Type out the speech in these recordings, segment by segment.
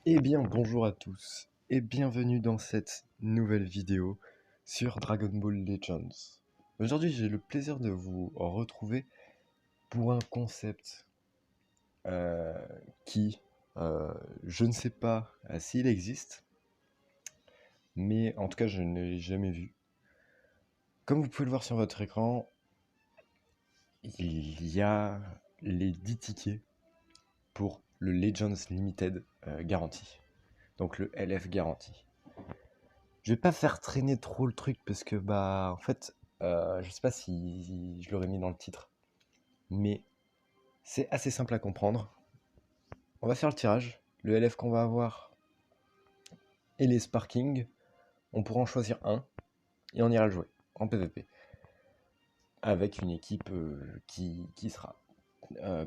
Eh bien, bonjour à tous et bienvenue dans cette nouvelle vidéo sur Dragon Ball Legends. Aujourd'hui, j'ai le plaisir de vous retrouver pour un concept euh, qui, je ne sais pas s'il existe, mais en tout cas, je ne l'ai jamais vu. Comme vous pouvez le voir sur votre écran, il y a les 10 tickets pour le Legends Limited garanti, donc le LF garanti. Je vais pas faire traîner trop le truc parce que en fait, je sais pas si je l'aurais mis dans le titre, mais c'est assez simple à comprendre. On va faire le tirage, le LF qu'on va avoir et les sparking, on pourra en choisir un et on ira le jouer en PvP avec une équipe qui sera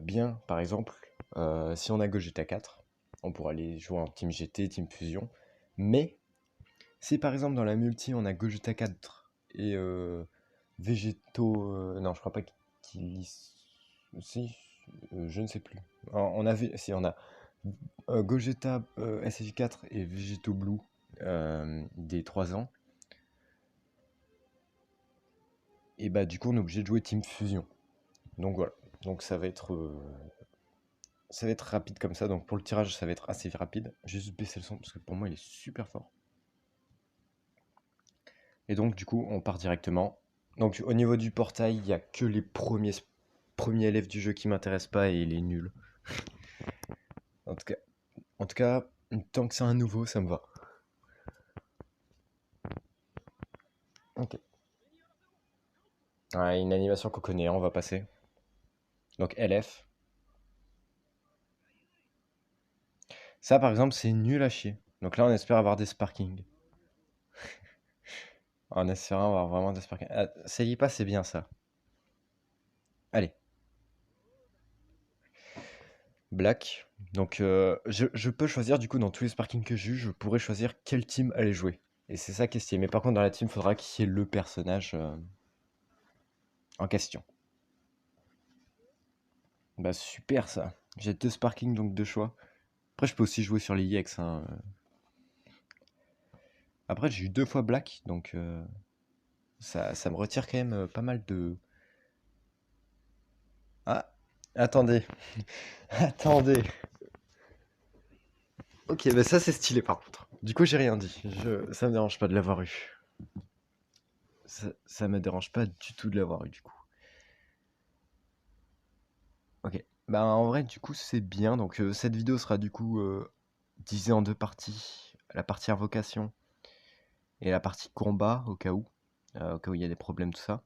bien. Par exemple, si on a Gogeta 4, on pourra aller jouer en Team GT, Team Fusion, mais si par exemple dans la multi on a Gogeta 4 et Végétaux, non, je crois pas qu'il si, je ne sais plus. Si on a Gogeta SSJ4 et Végétaux Blue des 3 ans, et bah du coup on est obligé de jouer Team Fusion. Donc voilà, donc ça va être rapide comme ça. Donc pour le tirage ça va être assez rapide. J'ai juste baissé le son parce que pour moi il est super fort. Et donc du coup on part directement. Donc au niveau du portail, il n'y a que les premiers élèves du jeu qui m'intéressent pas et il est nul. En tout cas, en tout cas, tant que c'est un nouveau, ça me va. Ok. Ouais, une animation qu'on connaît, on va passer. Donc LF. Ça par exemple, c'est nul à chier. Donc là, on espère avoir des sparking. En espérant avoir vraiment des sparking. Ah, ça y est pas, c'est bien ça. Allez. Black. Donc je peux choisir du coup dans tous les sparking que j'ai eu, je pourrais choisir quel team aller jouer. Et c'est ça qui est stylé. Mais par contre, dans la team, il faudra qu'il y ait le personnage en question. Bah super ça. J'ai 2 sparking, donc 2 choix. Après, je peux aussi jouer sur les EX, hein. Après, j'ai eu 2 fois Black, donc ça me retire quand même pas mal de... Ah, attendez, attendez. Ok, bah ça c'est stylé par contre. Du coup, j'ai rien dit. Ça me dérange pas de l'avoir eu. Ça me dérange pas du tout de l'avoir eu, du coup. Ok. Bah en vrai, du coup, c'est bien. Donc cette vidéo sera du coup divisée en 2 parties. La partie invocation et la partie combat, au cas où il y a des problèmes, tout ça.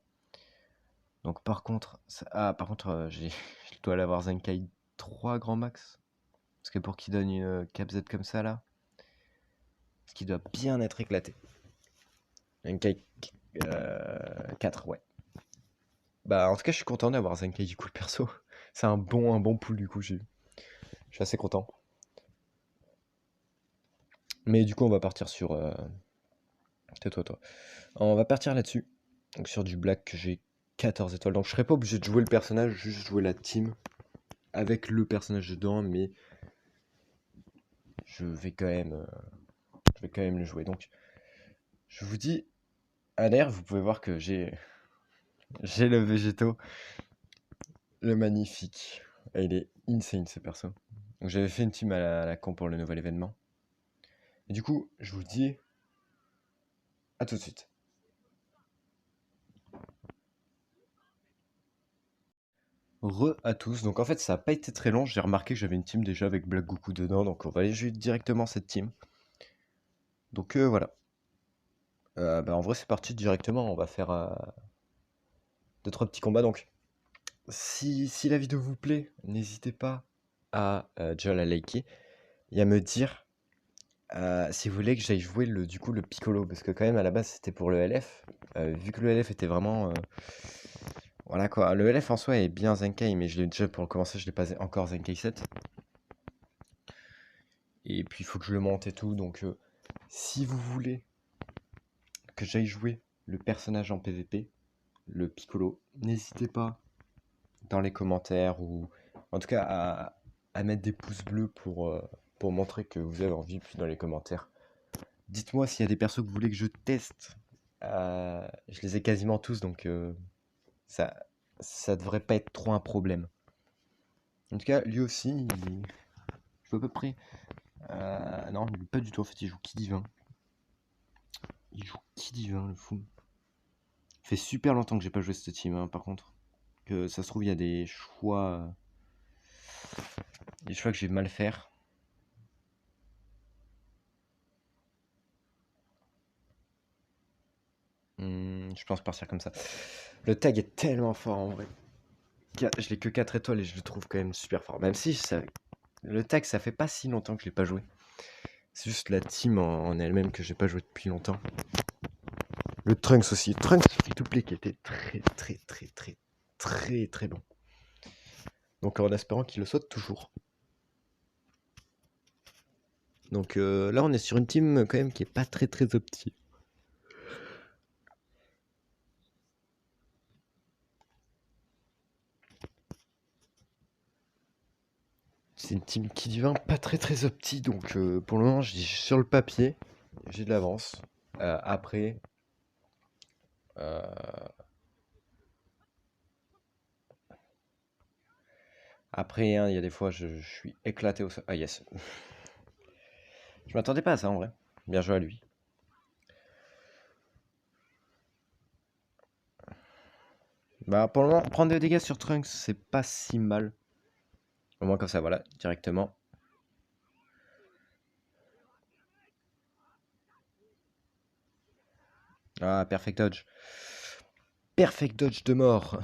Donc par contre, je dois l'avoir Zenkai 3 grand max. Parce que pour qu'il donne une cap Z comme ça là, ce qui doit bien être éclaté. Zenkai 4, ouais. Bah en tout cas je suis content d'avoir Zenkai du coup le perso. C'est un bon pool du coup je suis assez content. Mais du coup on va partir sur... Tais-toi toi. On va partir là-dessus. Donc sur du black que j'ai 14 étoiles. Donc je serais pas obligé de jouer le personnage, juste jouer la team avec le personnage dedans, mais je vais quand même, je vais quand même le jouer. Donc je vous dis à l'air, vous pouvez voir que j'ai le végétaux, le magnifique. Et il est insane ce perso. Donc j'avais fait une team à la con pour le nouvel événement. Et du coup, je vous dis à tout de suite. Re à tous. Donc en fait, ça n'a pas été très long. J'ai remarqué que j'avais une team déjà avec Black Goku dedans. Donc on va aller jouer directement cette team. Donc voilà. En vrai, c'est parti directement. On va faire 2-3 petits combats. Donc si la vidéo vous plaît, n'hésitez pas à déjà la liker et à me dire si vous voulez que j'aille jouer du coup le Piccolo, parce que quand même à la base c'était pour le LF, vu que le LF était vraiment... voilà quoi, le LF en soi est bien Zenkai, mais je l'ai déjà pour commencer, je l'ai pas encore Zenkai 7. Et puis il faut que je le monte et tout, donc si vous voulez que j'aille jouer le personnage en PvP, le Piccolo, n'hésitez pas dans les commentaires ou en tout cas à mettre des pouces bleus pour montrer que vous avez envie, puis dans les commentaires. Dites-moi s'il y a des persos que vous voulez que je teste. Je les ai quasiment tous, donc ça devrait pas être trop un problème. En tout cas, lui aussi, il joue à peu près. Non, pas du tout. En fait, il joue qui divin. Il joue qui divin, le fou. Ça fait super longtemps que j'ai pas joué cette team, hein, par contre. Que ça se trouve, il y a des choix. Des choix que je vais mal faire. Je pense partir comme ça. Le tag est tellement fort en vrai. Je l'ai que 4 étoiles et je le trouve quand même super fort. Même si le tag, ça fait pas si longtemps que je l'ai pas joué. C'est juste la team en elle-même que j'ai pas joué depuis longtemps. Le Trunks aussi. Trunks free to play qui était très bon. Donc en espérant qu'il le soit toujours. Donc là on est sur une team quand même qui est pas très optique. C'est une team qui devient pas très opti, donc pour le moment, sur le papier, j'ai de l'avance. Après, hein, il y a des fois, je suis éclaté au sol. Ah yes. Je m'attendais pas à ça en vrai. Bien joué à lui. Bah pour le moment, prendre des dégâts sur Trunks, c'est pas si mal. Au moins comme ça, voilà, directement. Ah, perfect dodge. Perfect dodge de mort.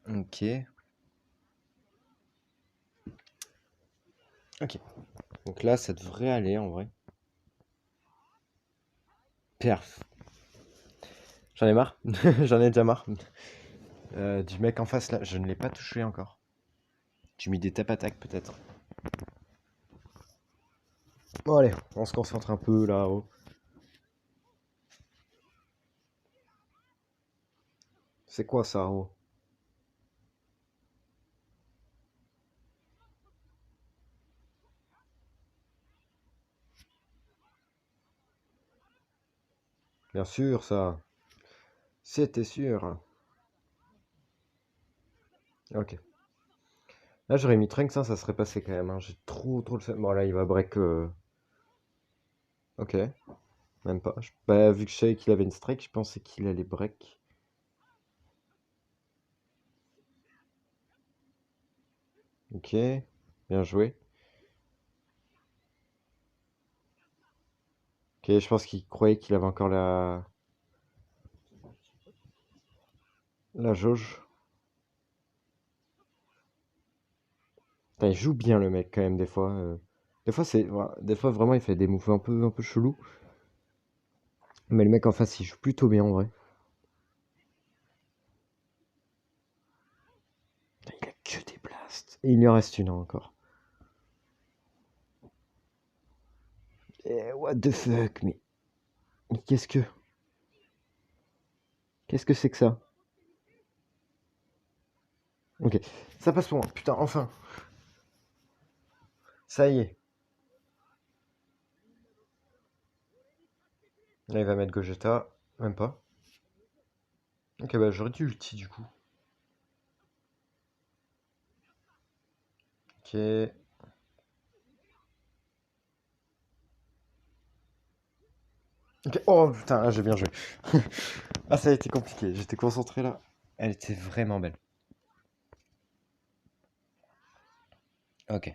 Ok. Ok. Donc là, ça devrait aller en vrai. Perf. J'en ai marre. J'en ai déjà marre. Du mec en face là, je ne l'ai pas touché encore. J'ai mis des tap attaques peut-être. Bon allez, on se concentre un peu là-haut. C'est quoi ça, haut? Bien sûr, ça. C'était sûr. Ok. Là, j'aurais mis Trunks, ça serait passé quand même, hein. J'ai trop le seum. Bon, là, il va break. Ok. Même pas. Bah, vu que je savais qu'il avait une strike, je pensais qu'il allait break. Ok. Bien joué. Ok, je pense qu'il croyait qu'il avait encore la jauge. Putain, il joue bien le mec quand même des fois. Des fois des fois vraiment il fait des moves un peu chelous. Mais le mec en face il joue plutôt bien en vrai. Putain, il a que des blasts. Et il lui en reste une encore. What the fuck, mais qu'est-ce que c'est que ça? Ok, ça passe pour moi. Putain, enfin. Ça y est. Là il va mettre Gogeta. Même pas. Ok, bah j'aurais dû ulti du coup. Ok. Ok. Oh putain, là j'ai bien joué. Ah, ça a été compliqué. J'étais concentré là. Elle était vraiment belle. Ok.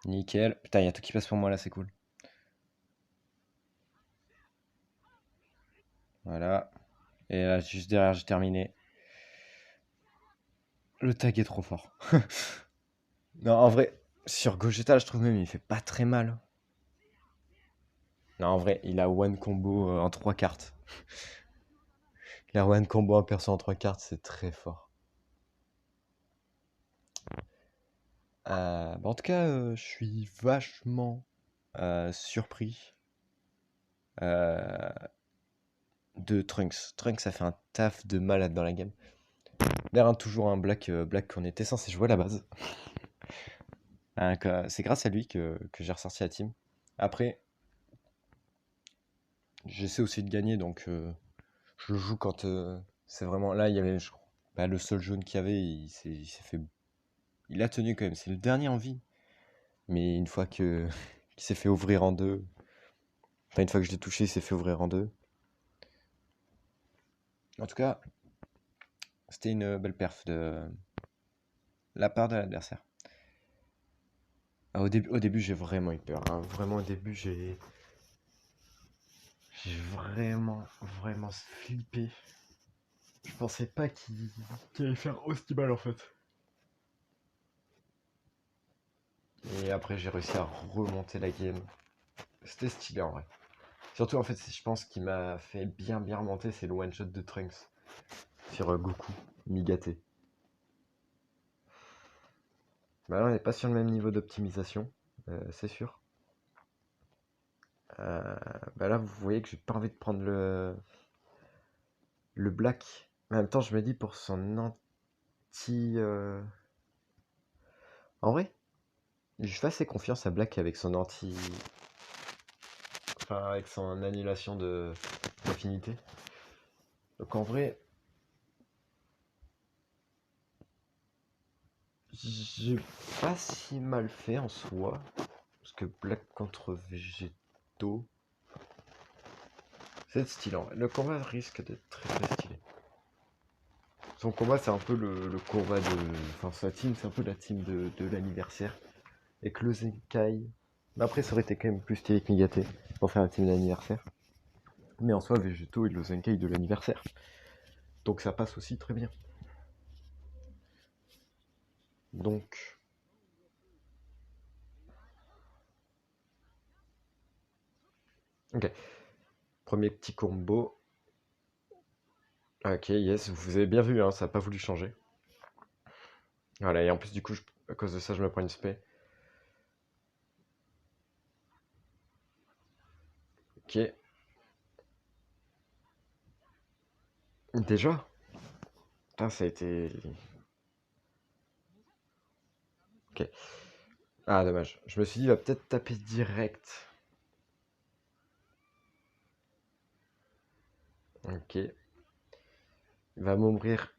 Nickel. Putain, il y a tout qui passe pour moi là, c'est cool. Voilà. Et là, juste derrière, j'ai terminé. Le tag est trop fort. Non, en vrai, sur Gogeta, je trouve même il fait pas très mal. Non, en vrai, il a one combo en 3 cartes. Il a one combo en perso en 3 cartes, c'est très fort. Bah, en tout cas, je suis vachement surpris de Trunks. Trunks, ça fait un taf de malade dans la game. D'ailleurs, toujours un Black qu'on était censé jouer à la base. C'est grâce à lui que j'ai ressorti la team. Après, j'essaie aussi de gagner, donc je le joue quand c'est vraiment... Là, il y avait bah, le seul jaune qu'il y avait, il s'est fait... Il a tenu quand même, c'est le dernier en vie. Mais une fois qu'il s'est fait ouvrir en deux... Enfin, une fois que je l'ai touché, il s'est fait ouvrir en deux. En tout cas, c'était une belle perf de la part de l'adversaire. Au début, j'ai vraiment eu peur, hein. Vraiment, au début, j'ai vraiment flippé. Je pensais pas qu'il allait faire aussi mal en fait. Et après, j'ai réussi à remonter la game. C'était stylé en vrai. Surtout, en fait, je pense qu'il m'a fait bien remonter, c'est le one shot de Trunks sur Goku, Migaté. Bah là, on n'est pas sur le même niveau d'optimisation, c'est sûr. Bah là, vous voyez que j'ai pas envie de prendre le Black. Mais en même temps, je me dis pour son anti. En vrai, je fais assez confiance à Black avec son anti. Enfin, avec son annulation d'affinité. Donc en vrai, j'ai pas si mal fait en soi. Parce que Black contre végétaux, c'est stylé en vrai. Le combat risque d'être très stylé. Son combat, c'est un peu le combat de. Enfin, sa team, c'est un peu la team de l'anniversaire. Avec le Zenkai. Mais après, ça aurait été quand même plus stylé que Migaté pour faire la team d'anniversaire. Mais en soi, Végétaux et le Zenkai de l'anniversaire. Donc ça passe aussi très bien. Donc. Ok. Premier petit combo. Ok, yes, vous avez bien vu, hein, ça n'a pas voulu changer. Voilà, et en plus, du coup, à cause de ça, je me prends une spé. Ok. Déjà? Putain, ça a été. Ok. Ah, dommage. Je me suis dit, il va peut-être taper direct. Ok. Il va m'ouvrir.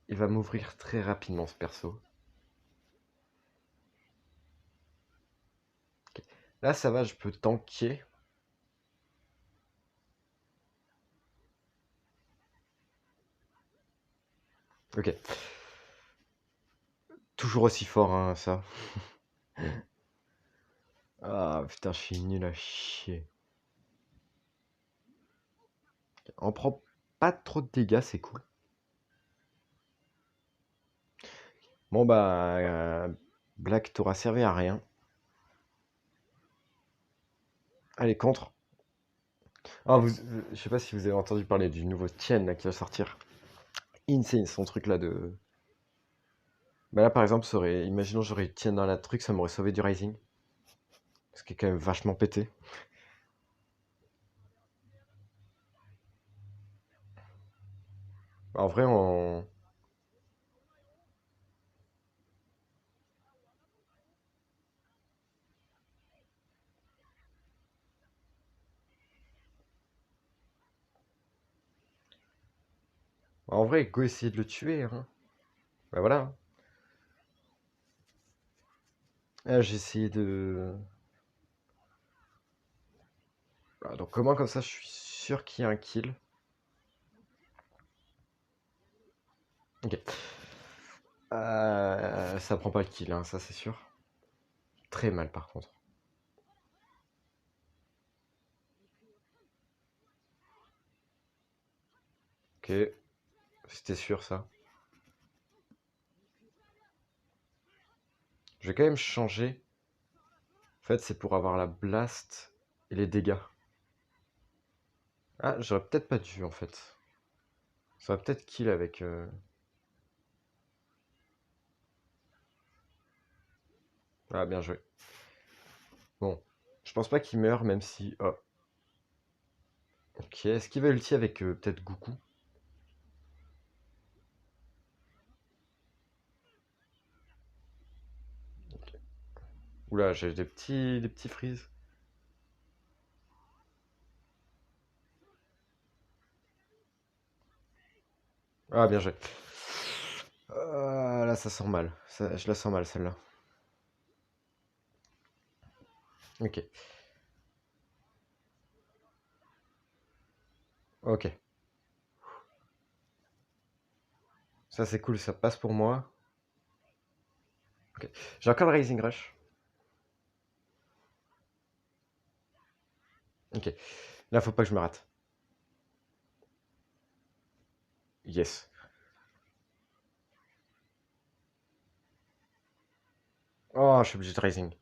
Il va m'ouvrir très rapidement ce perso. Ok. Là, ça va, je peux tanker. Ok. Toujours aussi fort, hein, ça. Ah, putain, je suis nul à chier. On prend pas trop de dégâts, c'est cool. Bon, bah. Black t'aura servi à rien. Allez, contre. Ah, je sais pas si vous avez entendu parler du nouveau Tien là, qui va sortir. Insane, son truc là de. Bah là, par exemple, imaginons j'aurais eu Tien dans la truc, ça m'aurait sauvé du Rising. Ce qui est quand même vachement pété. En vrai, en vrai, go essayer de le tuer, hein. Bah voilà. Ah, j'ai essayé de. Voilà, donc comment comme ça, je suis sûr qu'il y a un kill. Ok. Ça prend pas le kill, hein, ça c'est sûr. Très mal par contre. Ok. C'était sûr ça. Je vais quand même changer. En fait, c'est pour avoir la blast et les dégâts. Ah, j'aurais peut-être pas dû en fait. Ça va peut-être kill avec. Ah, bien joué. Bon. Je pense pas qu'il meurt, même si. Oh. Ok. Est-ce qu'il va ulti avec peut-être Goku? Oula, j'ai des petits freeze. Ah, bien joué. Là, ça sent mal. Je la sens mal, celle-là. Ok. Ok. Ça, c'est cool, ça passe pour moi. Ok. J'ai encore le Rising Rush. Ok. Là, faut pas que je me rate. Yes. Oh, je suis obligé de Rising.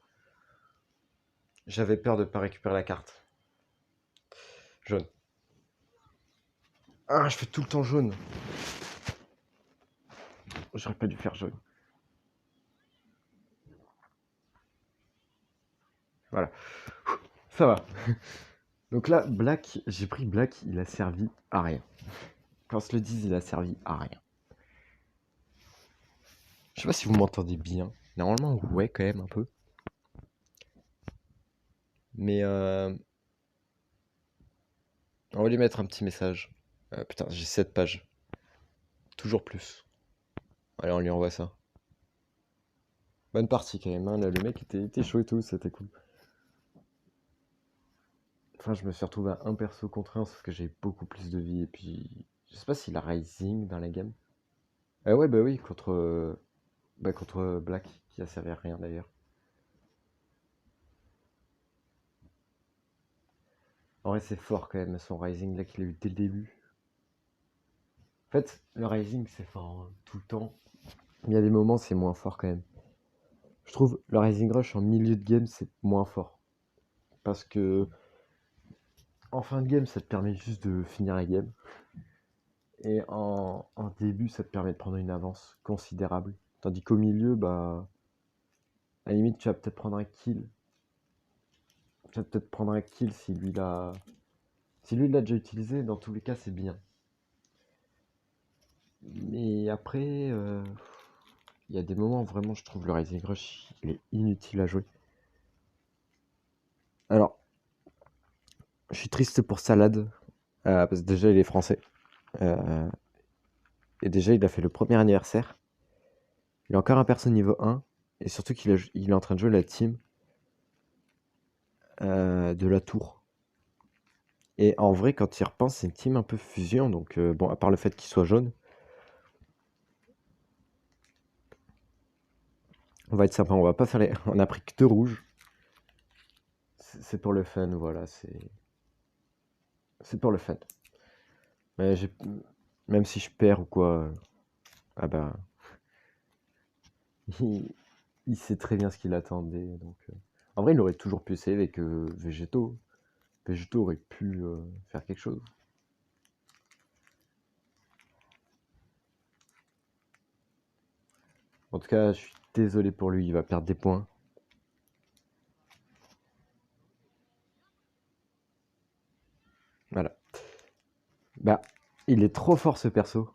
J'avais peur de pas récupérer la carte. Jaune. Ah, je fais tout le temps jaune. J'aurais pas dû faire jaune. Voilà. Ça va. Donc là, Black, j'ai pris Black, il a servi à rien. Quand on se le dise, il a servi à rien. Je sais pas si vous m'entendez bien. Normalement, ouais, quand même, un peu. Mais on va lui mettre un petit message. Putain, j'ai 7 pages. Toujours plus. Allez, on lui envoie ça. Bonne partie quand même, hein. Là, le mec était chaud et tout, c'était cool. Enfin, je me suis retrouvé à un perso contre un, sauf que j'ai beaucoup plus de vie. Et puis, je sais pas s'il a Rising dans la game. Ouais, bah oui, contre Black, qui a servi à rien d'ailleurs. En vrai, c'est fort quand même, son Rising là qu'il a eu dès le début. En fait, le Rising, c'est fort hein, tout le temps. Mais il y a des moments, c'est moins fort quand même. Je trouve le Rising Rush en milieu de game, c'est moins fort. Parce que en fin de game, ça te permet juste de finir la game. Et en début, ça te permet de prendre une avance considérable. Tandis qu'au milieu, bah, à la limite, tu vas peut-être prendre un kill. Tu vas peut-être prendre un kill si lui l'a déjà utilisé, dans tous les cas, c'est bien. Mais après, il y a des moments où vraiment, je trouve le Rising Rush, il est inutile à jouer. Alors, je suis triste pour Salad, parce que déjà, il est français. Euh, et déjà, il a fait le premier anniversaire. Il a encore un perso niveau 1. Et surtout il est en train de jouer la team de la tour. Et en vrai, quand il repense, c'est une team un peu fusion. Donc, bon, à part le fait qu'il soit jaune, on va être sympa. On va pas faire les. On a pris que 2 rouges. C'est pour le fun, voilà. C'est pour le fun. Mais même si je perds ou quoi, ah bah, il... il sait très bien ce qu'il attendait. Donc, en vrai, il aurait toujours pu essayer avec Végéto. Végéto aurait pu faire quelque chose. En tout cas, je suis désolé pour lui, il va perdre des points. Voilà. Bah, il est trop fort ce perso.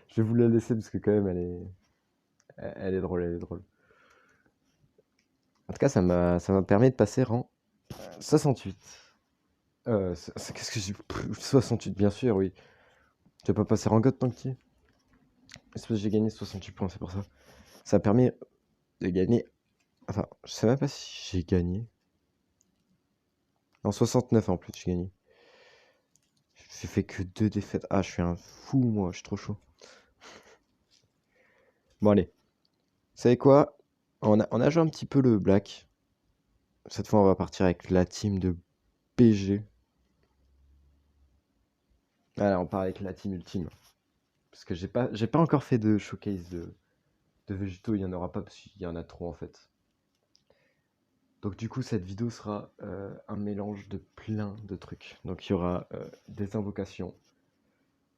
Je vais vous la laisser parce que quand même elle est drôle, elle est drôle. En tout cas, ça m'a permis de passer rang 68. Qu'est-ce que j'ai 68 bien sûr, oui. Tu vas pas passer rang God tant que tu es. C'est parce que j'ai gagné 68 points, c'est pour ça. Ça a permis de gagner. Enfin, je sais même pas si j'ai gagné. En 69 en plus, j'ai gagné. J'ai fait que 2 défaites. Ah, je suis un fou, moi, je suis trop chaud. Bon, allez. Vous savez quoi? On a joué un petit peu le black. Cette fois, on va partir avec la team de PG. Allez, on part avec la team ultime. Parce que j'ai pas encore fait de showcase de végétaux. Il y en aura pas parce qu'il y en a trop en fait. Donc du coup, cette vidéo sera un mélange de plein de trucs. Donc il y aura des invocations,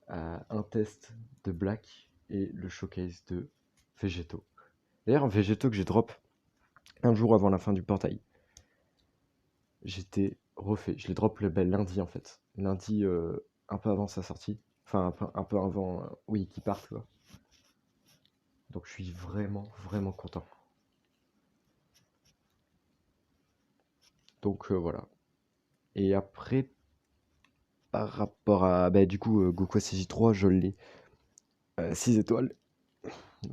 un test de black et le showcase de végétaux. D'ailleurs, un végétaux que j'ai drop un jour avant la fin du portail. J'étais refait. Je l'ai drop le bel lundi en fait. Lundi, un peu avant sa sortie. Enfin, un peu avant, oui, qu'il parte quoi. Donc je suis vraiment, vraiment content. Donc voilà. Et après, par rapport à... Bah, du coup, Goku SJ3, je l'ai 6 étoiles.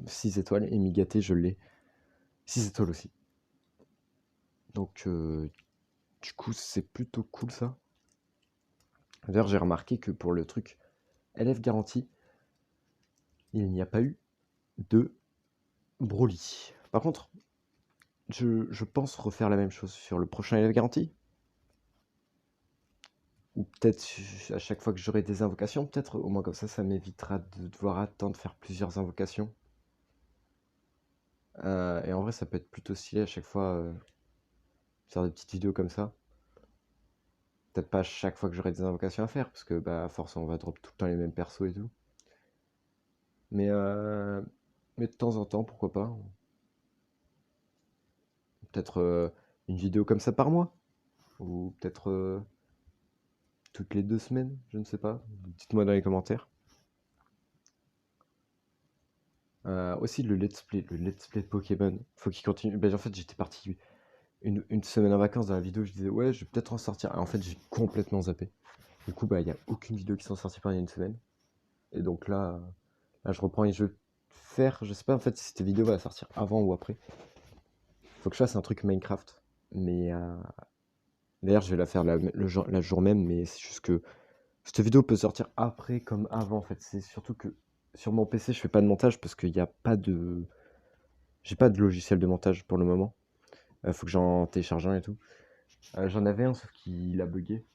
6 étoiles. Et Migate, je l'ai 6 étoiles aussi. Donc, du coup, c'est plutôt cool ça. D'ailleurs, j'ai remarqué que pour le truc LF garantie, il n'y a pas eu de Broly. Par contre, je pense refaire la même chose sur le prochain LF garantie. Ou peut-être à chaque fois que j'aurai des invocations, peut-être au moins comme ça m'évitera de devoir attendre faire plusieurs invocations. Et en vrai, ça peut être plutôt stylé à chaque fois faire des petites vidéos comme ça. Peut-être pas à chaque fois que j'aurai des invocations à faire, parce que bah à force on va drop tout le temps les mêmes persos et tout. Mais, euh, mais de temps en temps, pourquoi pas. Peut-être une vidéo comme ça par mois. Ou peut-être toutes les 2 semaines, je ne sais pas. Dites-moi dans les commentaires. Aussi le let's play de Pokémon. Faut qu'il continue. Ben, en fait, j'étais parti une semaine en vacances dans la vidéo. Je disais, ouais, je vais peut-être en sortir. En fait, j'ai complètement zappé. Du coup, bah, il n'y a aucune vidéo qui sont sorties pendant une semaine. Et donc là, je reprends et je vais faire. Je sais pas en fait si cette vidéo va sortir avant ou après. Faut que je fasse un truc Minecraft. Mais d'ailleurs, je vais la faire la jour même. Mais c'est juste que cette vidéo peut sortir après comme avant. En fait, c'est surtout que sur mon PC, je fais pas de montage parce qu'il n'y a pas de. J'ai pas de logiciel de montage pour le moment. Faut que j'en télécharge un et tout. J'en avais un, sauf qu'il a bugué.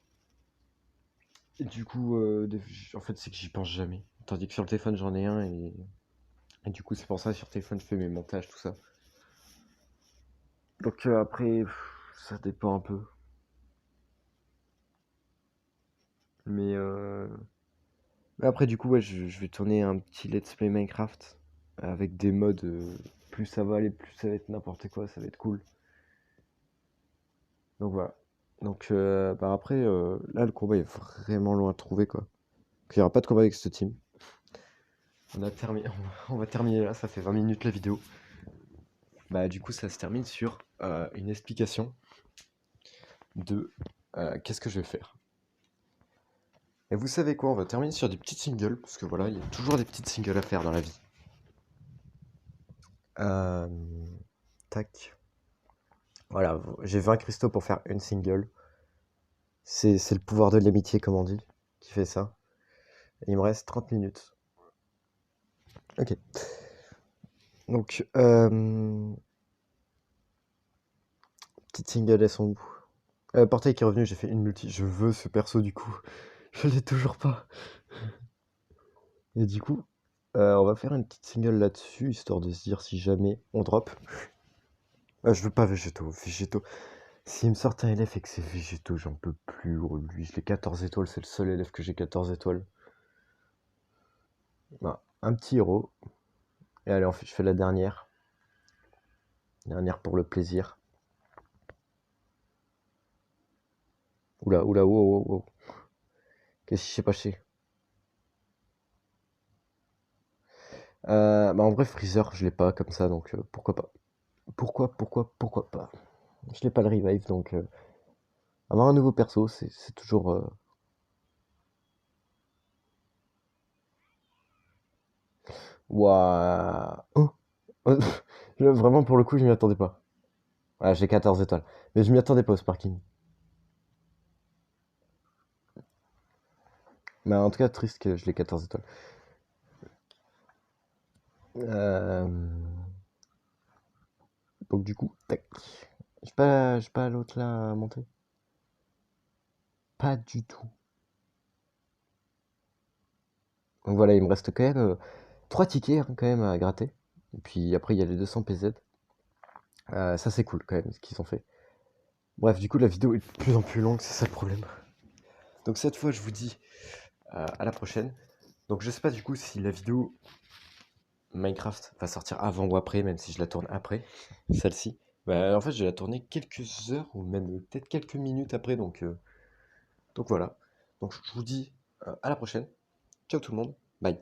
Et du coup, en fait, c'est que j'y pense jamais. Tandis que sur le téléphone, j'en ai un et du coup, c'est pour ça, sur le téléphone, je fais mes montages, tout ça. Donc après, ça dépend un peu. Mais, mais après, du coup, ouais, je vais tourner un petit let's play Minecraft avec des modes. Plus ça va aller, plus ça va être n'importe quoi, ça va être cool. Donc voilà. Donc bah après, là, le combat est vraiment loin à trouver, quoi. Donc, il n'y aura pas de combat avec ce team. On a terminé, on va terminer là, ça fait 20 minutes la vidéo. Bah du coup ça se termine sur une explication de qu'est-ce que je vais faire. Et vous savez quoi, on va terminer sur des petites singles, parce que voilà, il y a toujours des petites singles à faire dans la vie. Euh, tac. Voilà, j'ai 20 cristaux pour faire une single. C'est le pouvoir de l'amitié, comme on dit, qui fait ça. Et il me reste 30 minutes. Ok. Donc, petite single, elles sont où? Portail qui est revenu, j'ai fait une multi. Je veux ce perso du coup. Je l'ai toujours pas. Et du coup, on va faire une petite single là-dessus, histoire de se dire si jamais on drop. Je veux pas végétaux, végétaux. S'il me sort un élève et que c'est végétaux, j'en peux plus. Gros. Lui, je l'ai 14 étoiles, c'est le seul élève que j'ai 14 étoiles. Voilà. Un petit héros. Et allez, je fais la dernière. Dernière pour le plaisir. Oula, oula, wow, wow, wow. Qu'est-ce que je sais pas chez. Bah en vrai, Freezer, je l'ai pas comme ça, donc pourquoi pas. Pourquoi pas. Je l'ai pas le revive, donc avoir un nouveau perso, c'est toujours... Waouh. Oh. Vraiment, pour le coup, je m'y attendais pas. Ouais, j'ai 14 étoiles. Mais je m'y attendais pas au Sparking. Mais en tout cas, triste que je l'ai 14 étoiles. Euh, Donc du coup, tac. J'ai pas l'autre là à monter. Pas du tout. Donc voilà, il me reste quand même 3 tickets hein, quand même à gratter. Et puis après, il y a les 200 PZ. Ça, c'est cool quand même ce qu'ils ont fait. Bref, du coup, la vidéo est de plus en plus longue, c'est ça le problème. Donc cette fois, je vous dis à la prochaine. Donc je sais pas du coup si la vidéo Minecraft va sortir avant ou après, même si je la tourne après, celle-ci. Bah, en fait, je vais la tourner quelques heures ou même peut-être quelques minutes après, donc voilà. Donc je vous dis à la prochaine. Ciao tout le monde, bye.